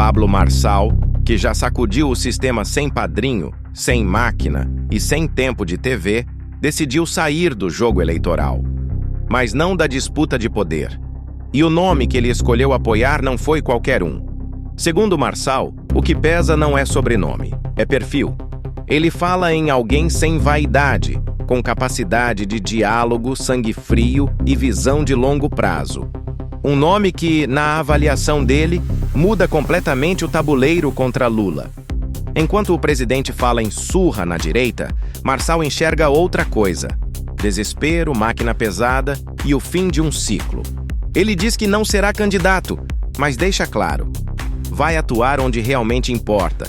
Pablo Marçal, que já sacudiu o sistema sem padrinho, sem máquina e sem tempo de TV, decidiu sair do jogo eleitoral. Mas não da disputa de poder. E o nome que ele escolheu apoiar não foi qualquer um. Segundo Marçal, o que pesa não é sobrenome, é perfil. Ele fala em alguém sem vaidade, com capacidade de diálogo, sangue frio e visão de longo prazo. Um nome que, na avaliação dele, muda completamente o tabuleiro contra Lula. Enquanto o presidente fala em surra na direita, Marçal enxerga outra coisa: desespero, máquina pesada e o fim de um ciclo. Ele diz que não será candidato, mas deixa claro: vai atuar onde realmente importa,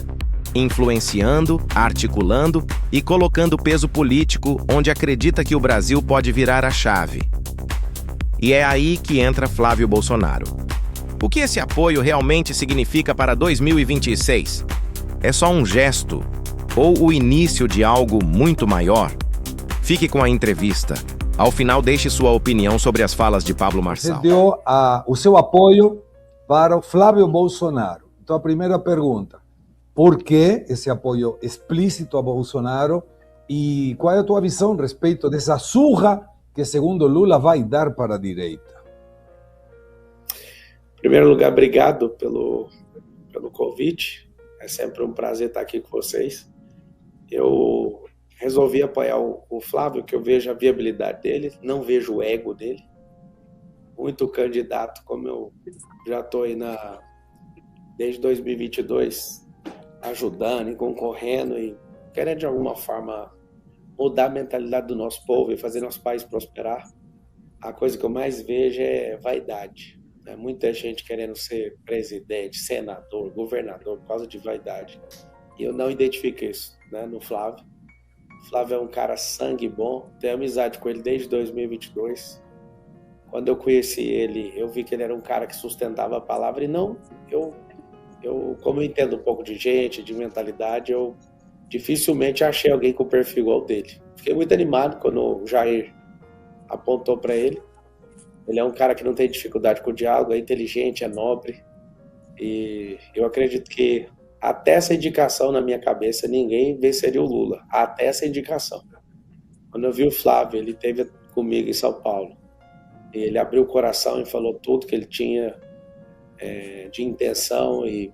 influenciando, articulando e colocando peso político onde acredita que o Brasil pode virar a chave. E é aí que entra Flávio Bolsonaro. O que esse apoio realmente significa para 2026? É só um gesto ou o início de algo muito maior? Fique com a entrevista. Ao final, deixe sua opinião sobre as falas de Pablo Marçal. Você deu o seu apoio para o Flávio Bolsonaro. Então, a primeira pergunta: por que esse apoio explícito a Bolsonaro e qual é a tua visão a respeito dessa surra que, segundo Lula, vai dar para a direita? Em primeiro lugar, obrigado pelo convite. É sempre um prazer estar aqui com vocês. Eu resolvi apoiar o Flávio, que eu vejo a viabilidade dele, não vejo o ego dele. Muito candidato, como eu já estou aí desde 2022, ajudando e concorrendo e querendo de alguma forma mudar a mentalidade do nosso povo e fazer nosso país prosperar. A coisa que eu mais vejo é vaidade. Muita gente querendo ser presidente, senador, governador por causa de vaidade. E eu não identifico isso, no Flávio. O Flávio é um cara sangue bom, tenho amizade com ele desde 2022. Quando eu conheci ele, eu vi que ele era um cara que sustentava a palavra e não, como eu entendo um pouco de gente, de mentalidade, eu dificilmente achei alguém com o perfil igual dele. Fiquei muito animado quando o Jair apontou para ele. Ele é um cara que não tem dificuldade com o diálogo, é inteligente, é nobre. E eu acredito que até essa indicação na minha cabeça, ninguém venceria o Lula. Até essa indicação. Quando eu vi o Flávio, ele esteve comigo em São Paulo. E ele abriu o coração e falou tudo que ele tinha de intenção. E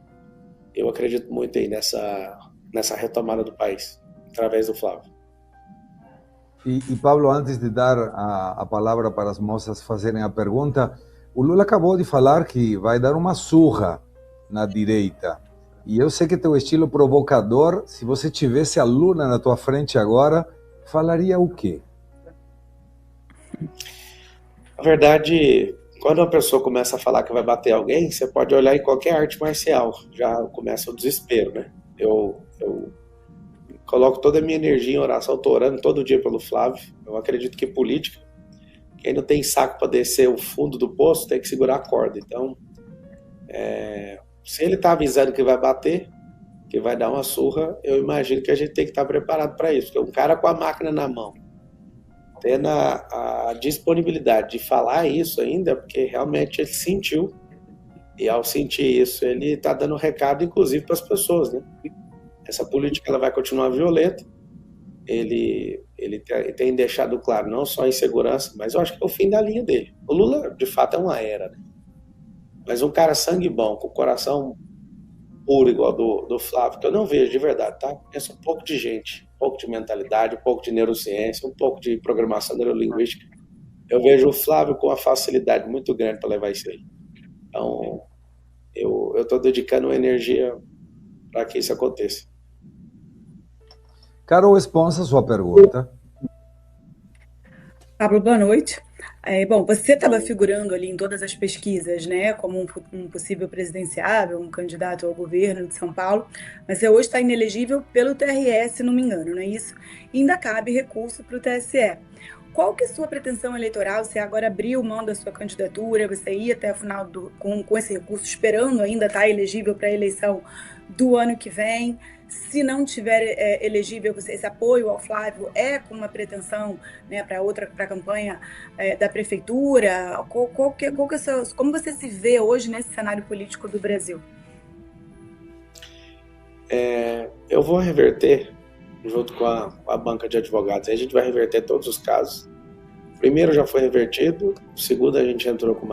eu acredito muito aí nessa retomada do país, através do Flávio. E Pablo, antes de dar a palavra para as moças fazerem a pergunta, o Lula acabou de falar que vai dar uma surra na direita. E eu sei que teu estilo provocador, se você tivesse a Lula na tua frente agora, falaria o quê? Na verdade, quando uma pessoa começa a falar que vai bater alguém, você pode olhar em qualquer arte marcial, já começa o desespero, Eu coloco toda a minha energia em oração, estou orando todo dia pelo Flávio. Eu acredito que política, quem não tem saco para descer o fundo do poço, tem que segurar a corda. Então, se ele está avisando que vai bater, que vai dar uma surra, eu imagino que a gente tem que estar preparado para isso. Porque um cara com a máquina na mão, tendo a disponibilidade de falar isso ainda, porque realmente ele sentiu, e ao sentir isso, ele está dando recado, inclusive, para as pessoas, Essa política ela vai continuar violenta. Ele tem deixado claro, não só a insegurança, mas eu acho que é o fim da linha dele. O Lula, de fato, é uma era, Mas um cara sangue bom, com coração puro, igual do Flávio, que eu não vejo de verdade, tá? Pensa um pouco de gente, um pouco de mentalidade, um pouco de neurociência, um pouco de programação neurolinguística. Eu vejo o Flávio com uma facilidade muito grande para levar isso aí. Então, eu estou dedicando uma energia para que isso aconteça. Carol Esponsa, sua pergunta. Pablo, boa noite. Bom, você estava figurando ali em todas as pesquisas, como um possível presidenciável, um candidato ao governo de São Paulo, mas você hoje está inelegível pelo TRE, se não me engano, não é isso? E ainda cabe recurso para o TSE. Qual que é a sua pretensão eleitoral? Você agora abriu mão da sua candidatura, você ia até o final com esse recurso, esperando ainda estar elegível para a eleição do ano que vem? Se não tiver elegível, esse apoio ao Flávio é com uma pretensão para a campanha da prefeitura? Como você se vê hoje nesse cenário político do Brasil? Eu vou reverter, junto com a banca de advogados, a gente vai reverter todos os casos. O primeiro já foi revertido, o segundo a gente entrou com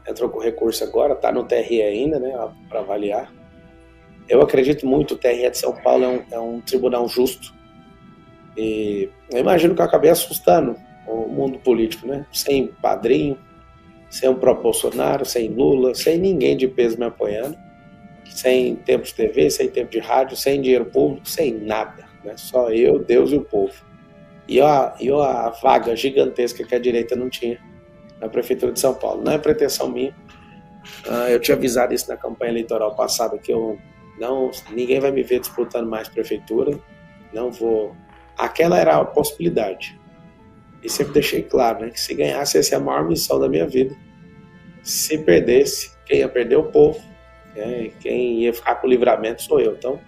entrou com recurso agora, está no TRE ainda, né, para avaliar. Eu acredito muito, o TRE de São Paulo é um tribunal justo, e eu imagino que eu acabei assustando o mundo político, né, sem padrinho, sem o próprio Bolsonaro, sem Lula, sem ninguém de peso me apoiando, sem tempo de TV, sem tempo de rádio, sem dinheiro público, sem nada, né, só eu, Deus e o povo. E a vaga gigantesca que a direita não tinha na Prefeitura de São Paulo. Não é pretensão minha. Eu tinha avisado isso na campanha eleitoral passada, que ninguém vai me ver disputando mais prefeitura. Não vou. Aquela era a possibilidade. E sempre deixei claro, né, que se ganhasse, essa é a maior missão da minha vida. Se perdesse, quem ia perder o povo, né, quem ia ficar com o livramento sou eu. Então,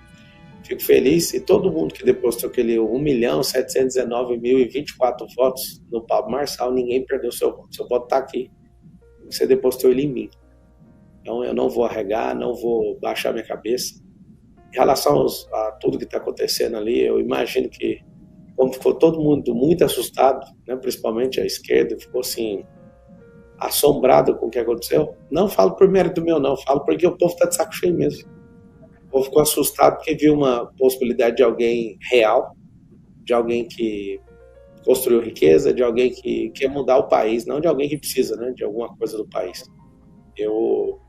fico feliz, e todo mundo que depositou aquele 1.719.024 votos no Pablo Marçal, ninguém perdeu seu voto. Seu voto está aqui. Você depositou ele em mim. Então eu não vou arregar, não vou baixar minha cabeça. Em relação a tudo que está acontecendo ali, eu imagino que, como ficou todo mundo muito assustado, né, principalmente a esquerda, ficou assim, assombrado com o que aconteceu. Não falo por mérito meu, não. Falo porque o povo está de saco cheio mesmo. O povo ficou assustado porque viu uma possibilidade de alguém real, de alguém que construiu riqueza, de alguém que quer mudar o país, não de alguém que precisa, né, de alguma coisa do país. Eu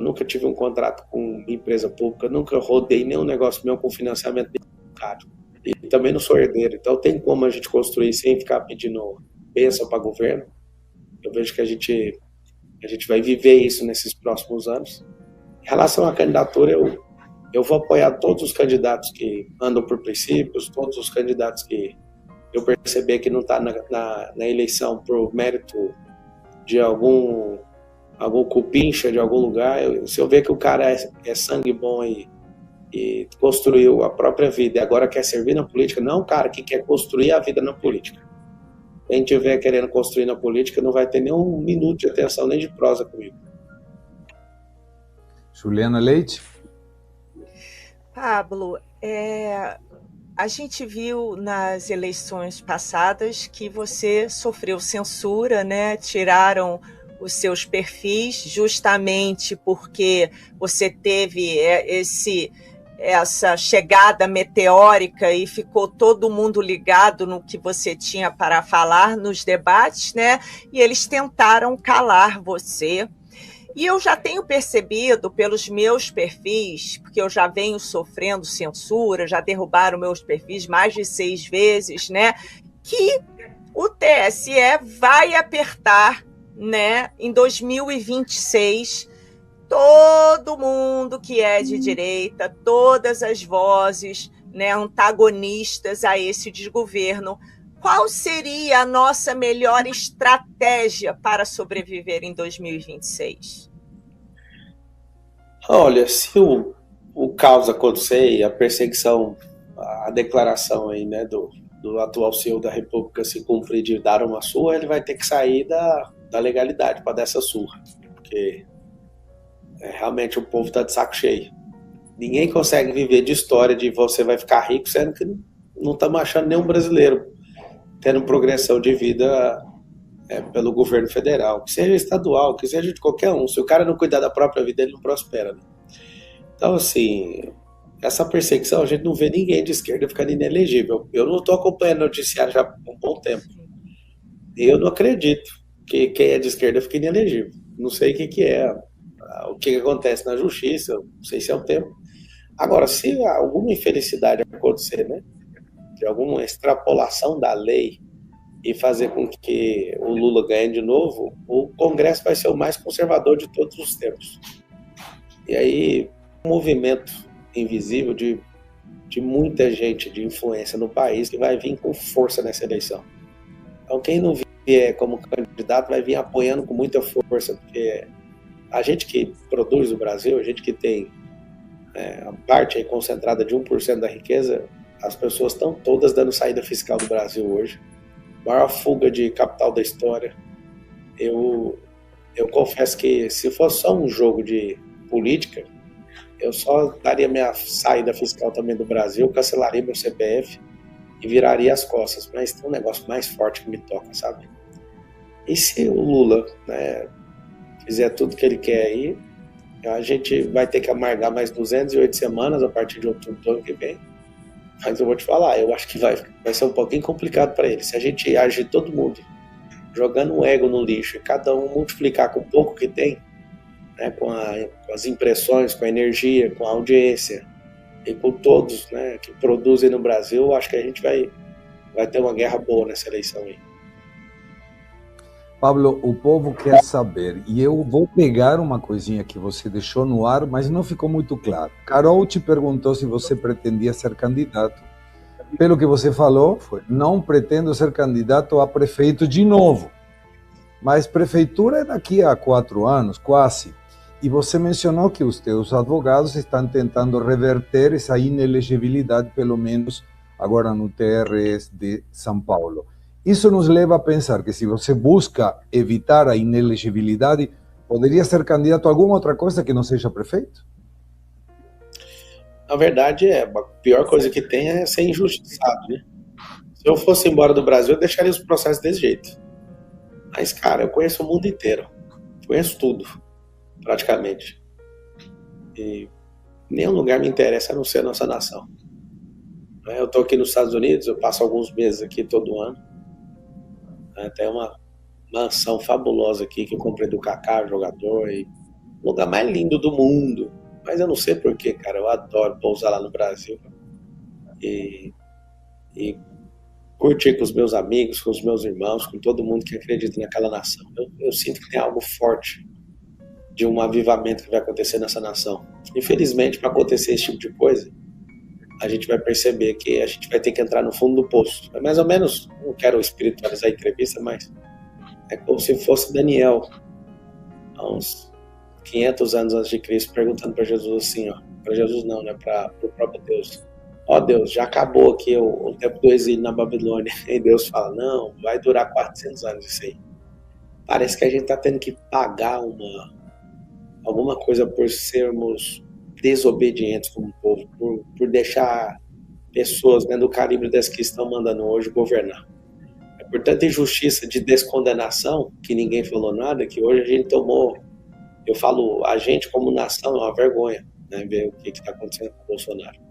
nunca tive um contrato com empresa pública, nunca rodei nenhum negócio meu com financiamento caro. E também não sou herdeiro, então tem como a gente construir sem ficar pedindo bênção para governo. Eu vejo que a gente vai viver isso nesses próximos anos. Em relação à candidatura, eu vou apoiar todos os candidatos que andam por princípios, todos os candidatos que eu perceber que não está na eleição por mérito de algum cupincha de algum lugar. Se eu ver que o cara é sangue bom e construiu a própria vida e agora quer servir na política, não o cara que quer construir a vida na política. Quem estiver querendo construir na política não vai ter nem um minuto de atenção, nem de prosa comigo. Juliana Leite? Pablo, a gente viu nas eleições passadas que você sofreu censura, né? Tiraram os seus perfis justamente porque você teve essa chegada meteórica e ficou todo mundo ligado no que você tinha para falar nos debates, né? E eles tentaram calar você. E eu já tenho percebido pelos meus perfis, porque eu já venho sofrendo censura, já derrubaram meus perfis mais de 6 vezes, né? Que o TSE vai apertar, né, em 2026, todo mundo que é de direita, todas as vozes, né, antagonistas a esse desgoverno. Qual seria a nossa melhor estratégia para sobreviver em 2026? Olha, se o caos acontecer e a perseguição, a declaração aí, né, do atual CEO da República se cumprir de dar uma surra, ele vai ter que sair da legalidade para dar essa surra, porque realmente o povo está de saco cheio. Ninguém consegue viver de história de você vai ficar rico, sendo que não estamos achando nenhum brasileiro tendo progressão de vida pelo governo federal, que seja estadual, que seja de qualquer um. Se o cara não cuidar da própria vida, ele não prospera, né? Então, assim, essa perseguição, a gente não vê ninguém de esquerda ficando inelegível. Eu não estou acompanhando o noticiário já há um bom tempo. E eu não acredito que quem é de esquerda fique inelegível. Não sei o que acontece na justiça, não sei se é o tempo. Agora, se alguma infelicidade acontecer, né, de alguma extrapolação da lei e fazer com que o Lula ganhe de novo, o Congresso vai ser o mais conservador de todos os tempos. E aí, um movimento invisível de muita gente de influência no país que vai vir com força nessa eleição. Então, quem não vier como candidato vai vir apoiando com muita força, porque a gente que produz o Brasil, a gente que tem a parte aí concentrada de 1% da riqueza, as pessoas estão todas dando saída fiscal do Brasil hoje. Maior fuga de capital da história. Eu confesso que se fosse só um jogo de política, eu só daria minha saída fiscal também do Brasil, cancelaria meu CPF e viraria as costas. Mas tem um negócio mais forte que me toca, sabe? E se o Lula, né, fizer tudo que ele quer aí, a gente vai ter que amargar mais 208 semanas a partir de outubro do ano que vem. Mas eu vou te falar, eu acho que vai ser um pouquinho complicado para ele. Se a gente agir todo mundo jogando um ego no lixo e cada um multiplicar com o pouco que tem, né, com as impressões, com a energia, com a audiência e com todos, né, que produzem no Brasil, eu acho que a gente vai ter uma guerra boa nessa eleição aí. Pablo, o povo quer saber, e eu vou pegar uma coisinha que você deixou no ar, mas não ficou muito claro. Carol te perguntou se você pretendia ser candidato. Pelo que você falou, não pretendo ser candidato a prefeito de novo. Mas prefeitura é daqui a 4 anos, quase. E você mencionou que os teus advogados estão tentando reverter essa inelegibilidade, pelo menos agora no TRS de São Paulo. Isso nos leva a pensar que se você busca evitar a inelegibilidade, poderia ser candidato a alguma outra coisa que não seja prefeito? Na verdade, a pior coisa que tem é ser injustiçado, né? Se eu fosse embora do Brasil, eu deixaria os processos desse jeito. Mas, cara, eu conheço o mundo inteiro. Conheço tudo, praticamente. E nenhum lugar me interessa a não ser a nossa nação. Eu tô aqui nos Estados Unidos, eu passo alguns meses aqui todo ano. Tem uma mansão fabulosa aqui que eu comprei do Kaká, jogador, e o lugar mais lindo do mundo. Mas eu não sei porquê, cara, eu adoro pousar lá no Brasil e curtir com os meus amigos, com os meus irmãos, com todo mundo que acredita naquela nação. Eu sinto que tem algo forte de um avivamento que vai acontecer nessa nação. Infelizmente, para acontecer esse tipo de coisa, a gente vai perceber que a gente vai ter que entrar no fundo do poço. É mais ou menos, não quero espiritualizar a entrevista, mas é como se fosse Daniel, há uns 500 anos antes de Cristo, perguntando para Jesus assim, para Jesus não, né, para o próprio Deus. Deus, já acabou aqui o tempo do exílio na Babilônia. E Deus fala, não, vai durar 400 anos isso aí. Parece que a gente está tendo que pagar alguma coisa por sermos desobedientes como povo, por deixar pessoas, né, do calibre das que estão mandando hoje governar. É por tanta injustiça de descondenação, que ninguém falou nada, que hoje a gente tomou, eu falo, a gente como nação é uma vergonha, né, ver o que está acontecendo com o Bolsonaro.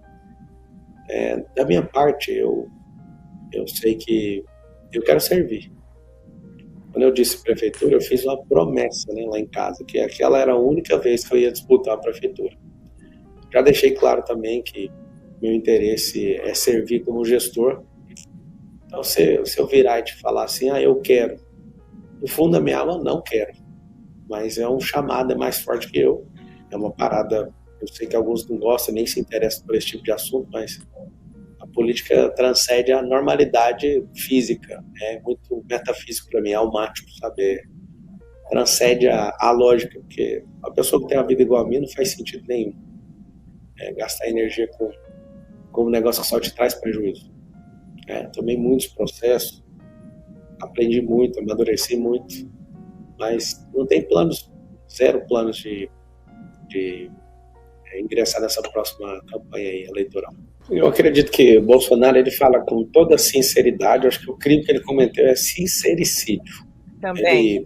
Da minha parte, eu sei que eu quero servir. Quando eu disse prefeitura, eu fiz uma promessa, né, lá em casa, que aquela era a única vez que eu ia disputar a prefeitura. Já deixei claro também que meu interesse é servir como gestor. Então, se eu virar e te falar assim, eu quero, no fundo da minha alma, não quero. Mas é um chamado, é mais forte que eu. É uma parada, eu sei que alguns não gostam, nem se interessam por esse tipo de assunto, mas a política transcende a normalidade física. É muito metafísico para mim, almático, sabe? Transcende a lógica, porque a pessoa que tem uma vida igual a mim não faz sentido nenhum. Gastar energia com um negócio que só te traz prejuízo. Tomei muitos processos, aprendi muito, amadureci muito, mas não tem zero planos de ingressar nessa próxima campanha aí, eleitoral. Eu acredito que o Bolsonaro, ele fala com toda sinceridade, eu acho que o crime que ele cometeu é sincericídio. Também.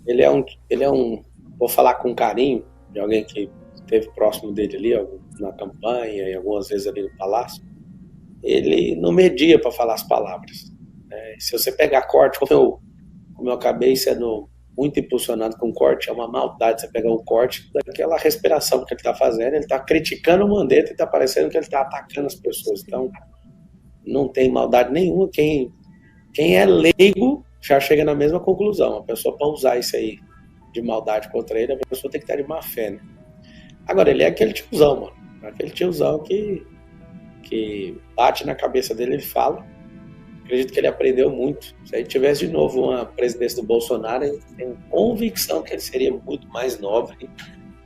Ele é um, vou falar com carinho, de alguém que esteve próximo dele ali, na campanha e algumas vezes ali no Palácio, ele não media para falar as palavras. Se você pegar corte, como eu acabei sendo muito impulsionado com corte, é uma maldade você pegar um corte daquela respiração que ele está fazendo, ele está criticando o Mandetta e está parecendo que ele está atacando as pessoas. Então, não tem maldade nenhuma. Quem é leigo já chega na mesma conclusão. A pessoa, para usar isso aí de maldade contra ele, a pessoa tem que estar de má fé, né? Agora, ele é aquele tiozão, mano. Aquele tiozão que bate na cabeça dele, ele fala. Acredito que ele aprendeu muito. Se ele tivesse de novo uma presidência do Bolsonaro, eu tenho convicção que ele seria muito mais nobre,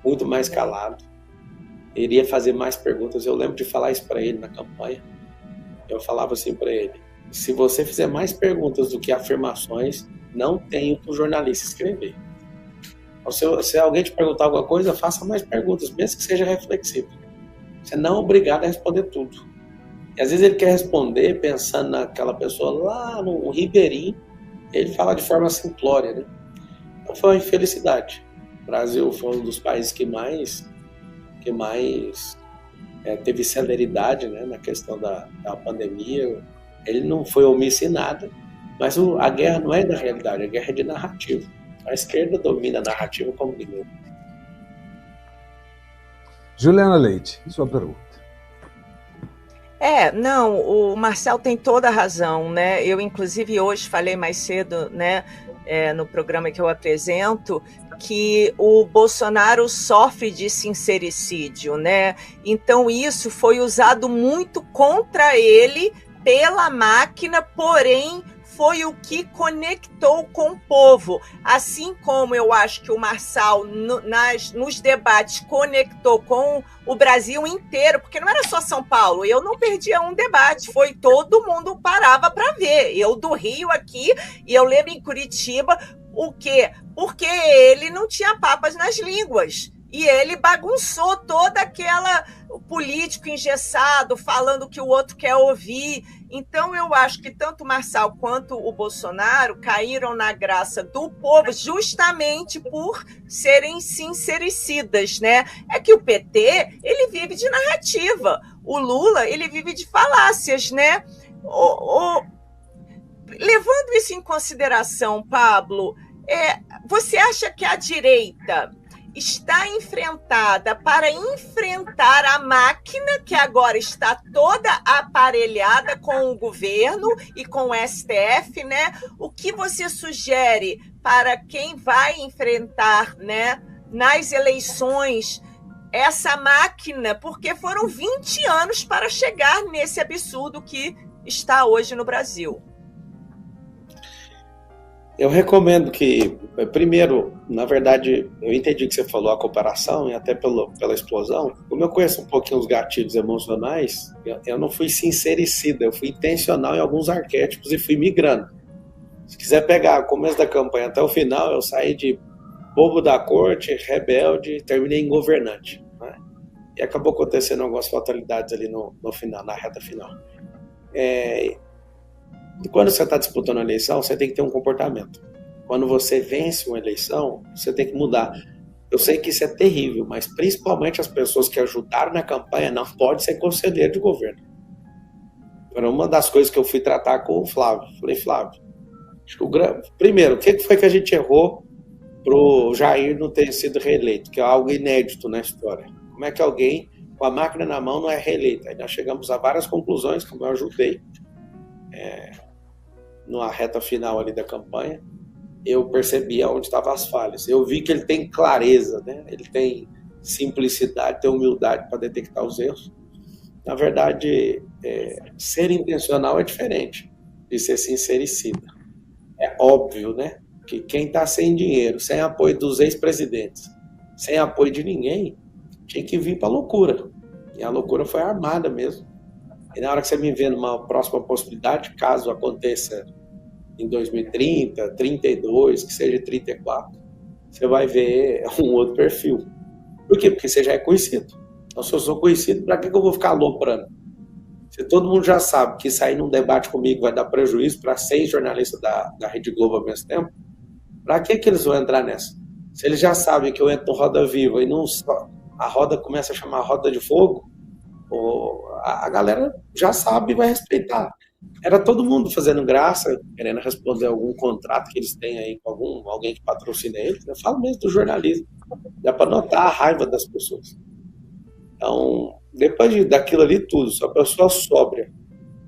muito mais calado. Iria fazer mais perguntas. Eu lembro de falar isso para ele na campanha. Eu falava assim para ele, se você fizer mais perguntas do que afirmações, não tenho para o jornalista escrever. Se alguém te perguntar alguma coisa, faça mais perguntas, mesmo que seja reflexivo. Você não é obrigado a responder tudo. E às vezes ele quer responder pensando naquela pessoa lá no Ribeirinho, ele fala de forma simplória, né? Então foi uma infelicidade. O Brasil foi um dos países que mais teve celeridade, né, na questão da pandemia. Ele não foi omisso em nada, mas a guerra não é da realidade, a guerra é de narrativa. A esquerda domina a narrativa como ninguém. Juliana Leite, sua pergunta. Não, o Marcel tem toda a razão, né? Eu, inclusive, hoje falei mais cedo, né, no programa que eu apresento, que o Bolsonaro sofre de sincericídio, né? Então, isso foi usado muito contra ele pela máquina, porém foi o que conectou com o povo. Assim como eu acho que o Marçal, nos debates, conectou com o Brasil inteiro, porque não era só São Paulo, eu não perdia um debate, foi todo mundo parava para ver. Eu do Rio aqui, e eu lembro em Curitiba, o quê? Porque ele não tinha papas nas línguas. E ele bagunçou toda aquela político engessado, falando que o outro quer ouvir. Então, eu acho que tanto o Marçal quanto o Bolsonaro caíram na graça do povo justamente por serem sincericidas, né? É que o PT, ele vive de narrativa. O Lula, ele vive de falácias, né? Levando isso em consideração, Pablo, você acha que a direita está enfrentada para enfrentar a máquina que agora está toda aparelhada com o governo e com o STF, né? O que você sugere para quem vai enfrentar, né, nas eleições essa máquina? Porque foram 20 anos para chegar nesse absurdo que está hoje no Brasil. Eu recomendo que, primeiro, na verdade, eu entendi que você falou a comparação e até pela explosão. Como eu conheço um pouquinho os gatilhos emocionais, eu não fui sincericida, eu fui intencional em alguns arquétipos e fui migrando. Se quiser pegar o começo da campanha até o final, eu saí de bobo da corte, rebelde, terminei em governante, né? E acabou acontecendo algumas fatalidades ali no final, na reta final. E quando você está disputando a eleição, você tem que ter um comportamento. Quando você vence uma eleição, você tem que mudar. Eu sei que isso é terrível, mas principalmente as pessoas que ajudaram na campanha não podem ser conselheiro de governo. Era uma das coisas que eu fui tratar com o Flávio. Falei, Flávio, acho que primeiro, o que foi que a gente errou para o Jair não ter sido reeleito? Que é algo inédito na história. Como é que alguém com a máquina na mão não é reeleito? Aí nós chegamos a várias conclusões, como eu ajudei. Na reta final ali da campanha, eu percebi onde estavam as falhas. Eu vi que ele tem clareza, né? Ele tem simplicidade, tem humildade para detectar os erros. Na verdade, ser intencional é diferente de ser sincericida. É óbvio, né, que quem está sem dinheiro, sem apoio dos ex-presidentes, sem apoio de ninguém, tinha que vir para a loucura. E a loucura foi armada mesmo. E na hora que você me vê numa próxima possibilidade, caso aconteça em 2030, 32, que seja 34, você vai ver um outro perfil. Por quê? Porque você já é conhecido. Então, se eu sou conhecido, para que eu vou ficar aloprando? Se todo mundo já sabe que sair num debate comigo vai dar prejuízo para 6 jornalistas da Rede Globo ao mesmo tempo, para que eles vão entrar nessa? Se eles já sabem que eu entro no Roda Viva e não a roda começa a chamar Roda de Fogo, a galera já sabe e vai respeitar. Era todo mundo fazendo graça, querendo responder algum contrato que eles têm aí com alguém que patrocina eles. Eu falo mesmo do jornalismo. Dá para notar a raiva das pessoas. Então, depois daquilo ali tudo, se a pessoa sóbria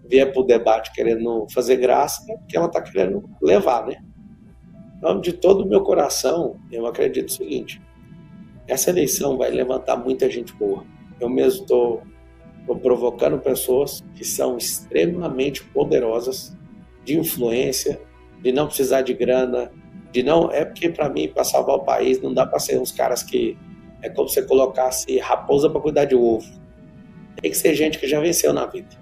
vier para o debate querendo fazer graça, é porque ela está querendo levar, né? Então, de todo o meu coração, eu acredito o seguinte: essa eleição vai levantar muita gente boa. Eu mesmo estou provocando pessoas que são extremamente poderosas, de influência, de não precisar de grana, é porque para mim, para salvar o país, não dá para ser uns caras que é como se você colocasse raposa para cuidar de ovo. Tem que ser gente que já venceu na vida.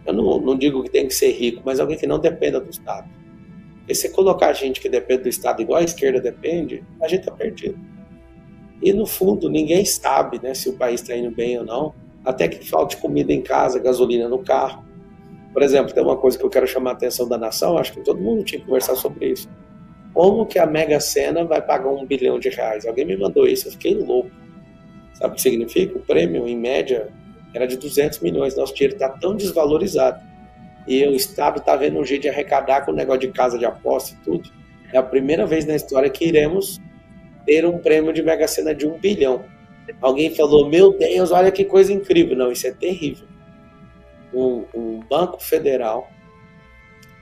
Eu não digo que tem que ser rico, mas alguém que não dependa do Estado. Porque se colocar gente que depende do Estado igual a esquerda depende, a gente está perdido. E no fundo, ninguém sabe, né, se o país está indo bem ou não, até que falte comida em casa, gasolina no carro. Por exemplo, tem uma coisa que eu quero chamar a atenção da nação, acho que todo mundo tinha que conversar sobre isso. Como que a Mega Sena vai pagar R$1 bilhão? Alguém me mandou isso, eu fiquei louco. Sabe o que significa? O prêmio, em média, era de 200 milhões. Nosso dinheiro está tão desvalorizado. E o Estado está vendo um jeito de arrecadar com o negócio de casa de aposta e tudo. É a primeira vez na história que iremos ter um prêmio de Mega Sena de 1 bilhão. Alguém falou, meu Deus, olha que coisa incrível. Não, isso é terrível. Um banco federal,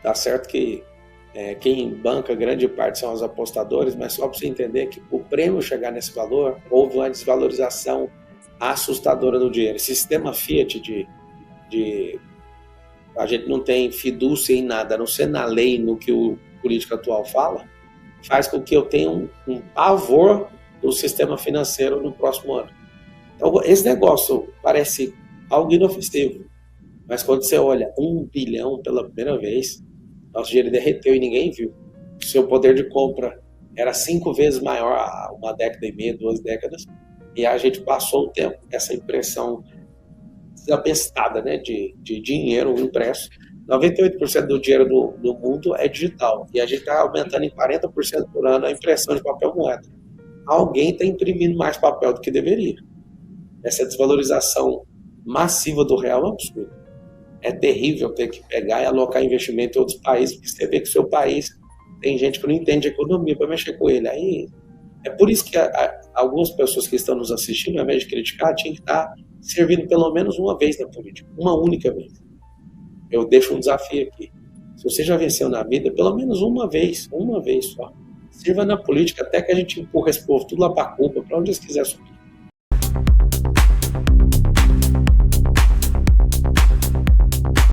tá certo que quem banca grande parte são os apostadores, mas só para você entender que o prêmio chegar nesse valor, houve uma desvalorização assustadora do dinheiro. Esse sistema Fiat a gente não tem fidúcia em nada, a não ser na lei, no que o político atual fala, faz com que eu tenha um pavor do sistema financeiro no próximo ano. Então, esse negócio parece algo inofensivo, mas quando você olha 1 bilhão pela primeira vez, nosso dinheiro derreteu e ninguém viu. O seu poder de compra era 5 vezes maior há 1 década e meia, 2 décadas, e a gente passou o tempo, essa impressão desabestada, né, de dinheiro impresso. 98% do dinheiro do mundo é digital, e a gente está aumentando em 40% por ano a impressão de papel moeda. Alguém está imprimindo mais papel do que deveria. Essa desvalorização massiva do real é um absurdo. É terrível ter que pegar e alocar investimento em outros países, porque você vê que o seu país tem gente que não entende economia para mexer com ele. Aí, é por isso que algumas pessoas que estão nos assistindo, ao invés de criticar, tinham que estar servindo pelo menos uma vez na política, uma única vez. Eu deixo um desafio aqui. Se você já venceu na vida, pelo menos uma vez só. Sirva na política até que a gente empurra esse povo tudo lá para Cuba, para onde eles quiserem subir.